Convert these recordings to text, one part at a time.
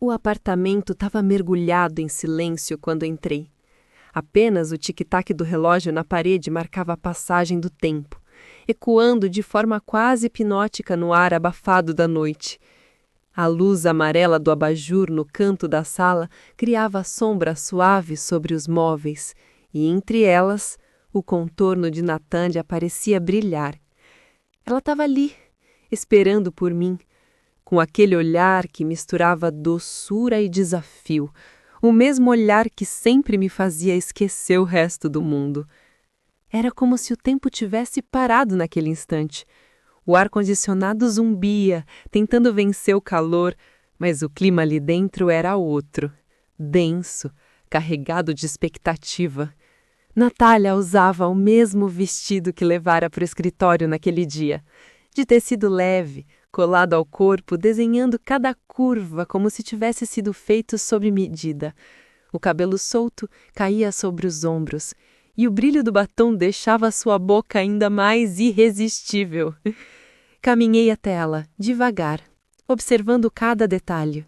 O apartamento estava mergulhado em silêncio quando entrei. Apenas o tic-tac do relógio na parede marcava a passagem do tempo, ecoando de forma quase hipnótica no ar abafado da noite. A luz amarela do abajur no canto da sala criava sombra suave sobre os móveis, e entre elas, o contorno de Natânia parecia brilhar. Ela estava ali, esperando por mim, com aquele olhar que misturava doçura e desafio, o mesmo olhar que sempre me fazia esquecer o resto do mundo. Era como se o tempo tivesse parado naquele instante. O ar-condicionado zumbia, tentando vencer o calor, mas o clima ali dentro era outro, denso, carregado de expectativa. Natália usava o mesmo vestido que levara para o escritório naquele dia, de tecido leve, colado ao corpo, desenhando cada curva como se tivesse sido feito sob medida. O cabelo solto caía sobre os ombros, e o brilho do batom deixava sua boca ainda mais irresistível. Caminhei até ela, devagar, observando cada detalhe.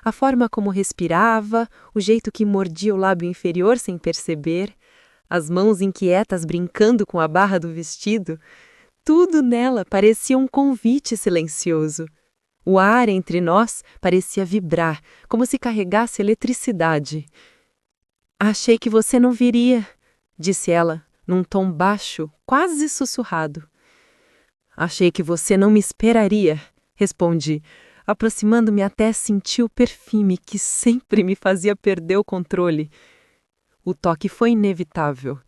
A forma como respirava, o jeito que mordia o lábio inferior sem perceber, as mãos inquietas brincando com a barra do vestido. Tudo nela parecia um convite silencioso. O ar entre nós parecia vibrar, como se carregasse eletricidade. "Achei que você não viria", disse ela, num tom baixo, quase sussurrado. "Achei que você não me esperaria", respondi, aproximando-me até sentir o perfume que sempre me fazia perder o controle. O toque foi inevitável.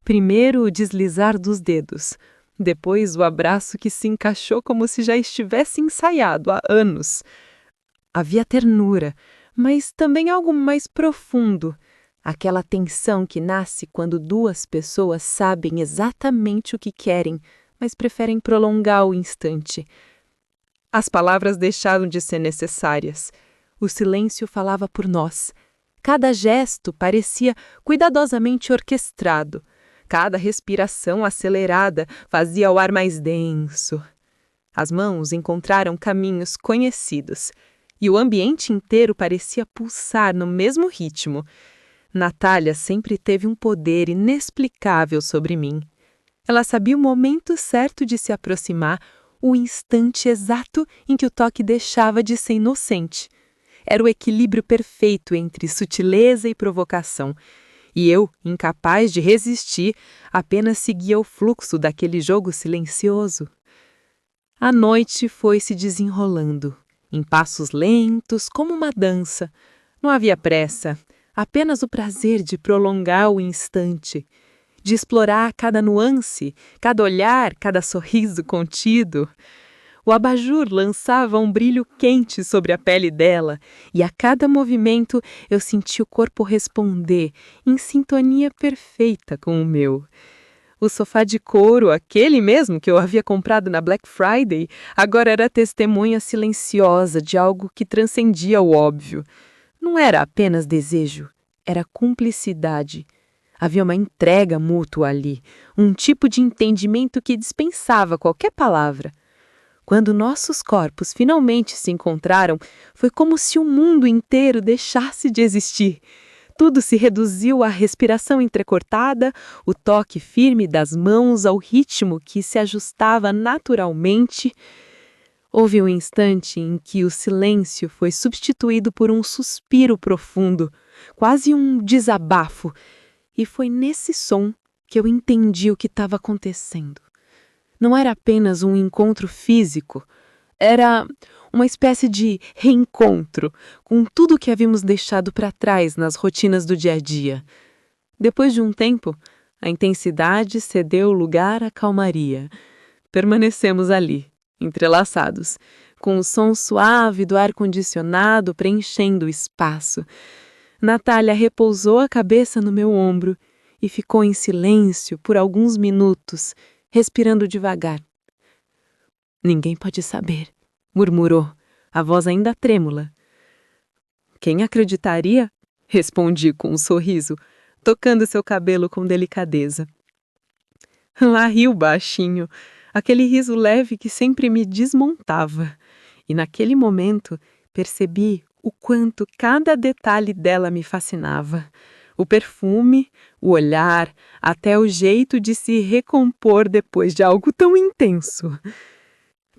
Primeiro o deslizar dos dedos, depois o abraço que se encaixou como se já estivesse ensaiado há anos. Havia ternura, mas também algo mais profundo, aquela tensão que nasce quando duas pessoas sabem exatamente o que querem, mas preferem prolongar o instante. As palavras deixaram de ser necessárias. O silêncio falava por nós. Cada gesto parecia cuidadosamente orquestrado. Cada respiração acelerada fazia o ar mais denso. As mãos encontraram caminhos conhecidos, e o ambiente inteiro parecia pulsar no mesmo ritmo. Natália sempre teve um poder inexplicável sobre mim. Ela sabia o momento certo de se aproximar, o instante exato em que o toque deixava de ser inocente. Era o equilíbrio perfeito entre sutileza e provocação. E eu, incapaz de resistir, apenas seguia o fluxo daquele jogo silencioso. A noite foi se desenrolando, em passos lentos, como uma dança. Não havia pressa, apenas o prazer de prolongar o instante, de explorar cada nuance, cada olhar, cada sorriso contido. O abajur lançava um brilho quente sobre a pele dela, e a cada movimento eu senti o corpo responder, em sintonia perfeita com o meu. O sofá de couro, aquele mesmo que eu havia comprado na Black Friday, agora era testemunha silenciosa de algo que transcendia o óbvio. Não era apenas desejo, era cumplicidade. Havia uma entrega mútua ali, um tipo de entendimento que dispensava qualquer palavra. Quando nossos corpos finalmente se encontraram, foi como se o mundo inteiro deixasse de existir. Tudo se reduziu à respiração entrecortada, o toque firme das mãos ao ritmo que se ajustava naturalmente. Houve um instante em que o silêncio foi substituído por um suspiro profundo, quase um desabafo, e foi nesse som que eu entendi o que estava acontecendo. Não era apenas um encontro físico, era uma espécie de reencontro com tudo que havíamos deixado para trás nas rotinas do dia a dia. Depois de um tempo, a intensidade cedeu lugar à calmaria. Permanecemos ali, entrelaçados, com o som suave do ar-condicionado preenchendo o espaço. Natália repousou a cabeça no meu ombro e ficou em silêncio por alguns minutos, respirando devagar. "Ninguém pode saber", murmurou, a voz ainda trêmula. "Quem acreditaria?", respondi com um sorriso, tocando seu cabelo com delicadeza. Lá riu baixinho, aquele riso leve que sempre me desmontava, e naquele momento percebi o quanto cada detalhe dela me fascinava. O perfume, o olhar, até o jeito de se recompor depois de algo tão intenso.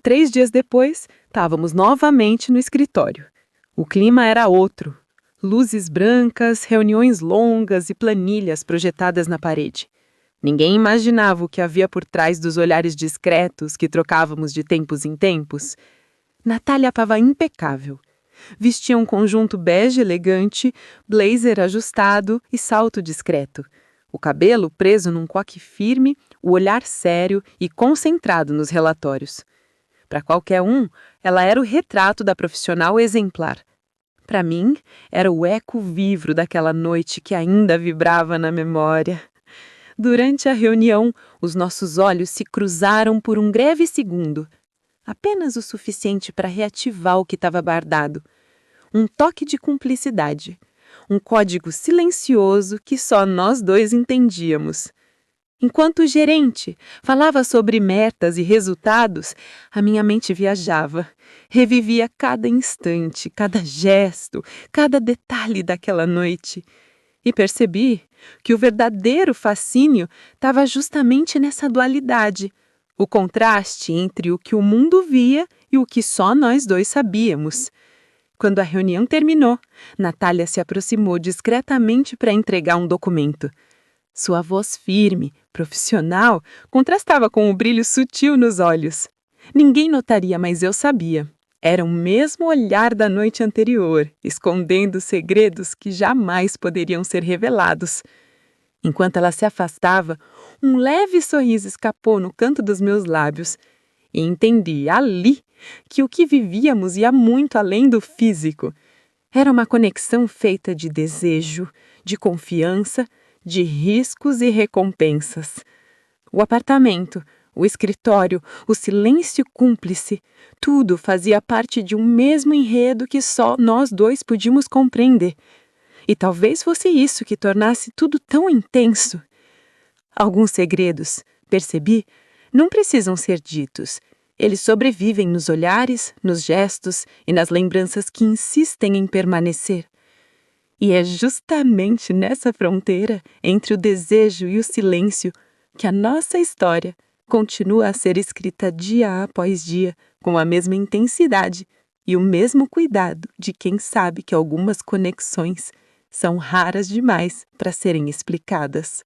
3 dias depois, estávamos novamente no escritório. O clima era outro. Luzes brancas, reuniões longas e planilhas projetadas na parede. Ninguém imaginava o que havia por trás dos olhares discretos que trocávamos de tempos em tempos. Natália estava impecável. Vestia um conjunto bege elegante, blazer ajustado e salto discreto. O cabelo preso num coque firme, o olhar sério e concentrado nos relatórios. Para qualquer um, ela era o retrato da profissional exemplar. Para mim, era o eco vivo daquela noite que ainda vibrava na memória. Durante a reunião, os nossos olhos se cruzaram por um breve segundo. Apenas o suficiente para reativar o que estava guardado. Um toque de cumplicidade. Um código silencioso que só nós dois entendíamos. Enquanto o gerente falava sobre metas e resultados, a minha mente viajava. Revivia cada instante, cada gesto, cada detalhe daquela noite. E percebi que o verdadeiro fascínio estava justamente nessa dualidade. O contraste entre o que o mundo via e o que só nós dois sabíamos. Quando a reunião terminou, Natália se aproximou discretamente para entregar um documento. Sua voz firme, profissional, contrastava com o brilho sutil nos olhos. Ninguém notaria, mas eu sabia. Era o mesmo olhar da noite anterior, escondendo segredos que jamais poderiam ser revelados. Enquanto ela se afastava, um leve sorriso escapou no canto dos meus lábios. E entendi ali que o que vivíamos ia muito além do físico. Era uma conexão feita de desejo, de confiança, de riscos e recompensas. O apartamento, o escritório, o silêncio cúmplice, tudo fazia parte de um mesmo enredo que só nós dois podíamos compreender. E talvez fosse isso que tornasse tudo tão intenso. Alguns segredos, percebi, não precisam ser ditos. Eles sobrevivem nos olhares, nos gestos e nas lembranças que insistem em permanecer. E é justamente nessa fronteira entre o desejo e o silêncio que a nossa história continua a ser escrita dia após dia com a mesma intensidade e o mesmo cuidado de quem sabe que algumas conexões são raras demais para serem explicadas.